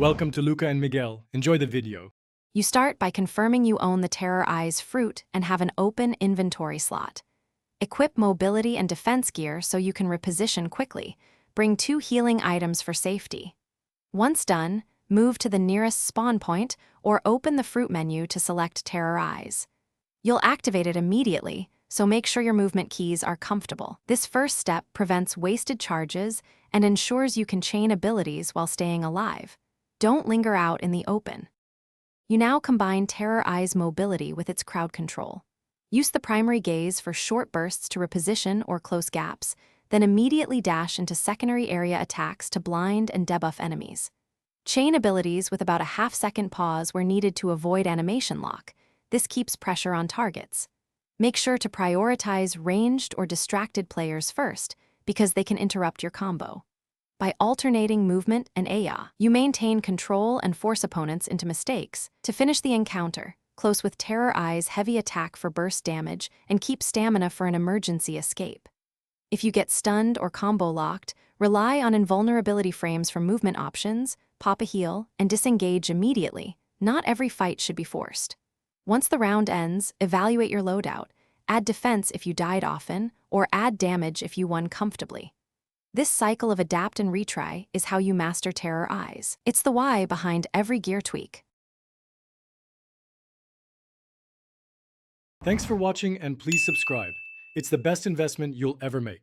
Welcome to Luca and Miguel. Enjoy the video. You start by confirming you own the Terror Eyes fruit and have an open inventory slot. Equip mobility and defense gear so you can reposition quickly. Bring 2 healing items for safety. Once done, move to the nearest spawn point or open the fruit menu to select Terror Eyes. You'll activate it immediately, so make sure your movement keys are comfortable. This first step prevents wasted charges and ensures you can chain abilities while staying alive. Don't linger out in the open. You now combine Terror Eyes mobility with its crowd control. Use the primary gaze for short bursts to reposition or close gaps, then immediately dash into secondary area attacks to blind and debuff enemies. Chain abilities with about a half-second pause where needed to avoid animation lock. This keeps pressure on targets. Make sure to prioritize ranged or distracted players first, because they can interrupt your combo. By alternating movement and AIA, you maintain control and force opponents into mistakes. To finish the encounter, close with Terror Eyes heavy attack for burst damage and keep stamina for an emergency escape. If you get stunned or combo locked, rely on invulnerability frames for movement options, pop a heal, and disengage immediately. Not every fight should be forced. Once the round ends, evaluate your loadout. Add defense if you died often, or add damage if you won comfortably. This cycle of adapt and retry is how you master Terror Eyes. It's the why behind every gear tweak. Thanks for watching and please subscribe. It's the best investment you'll ever make.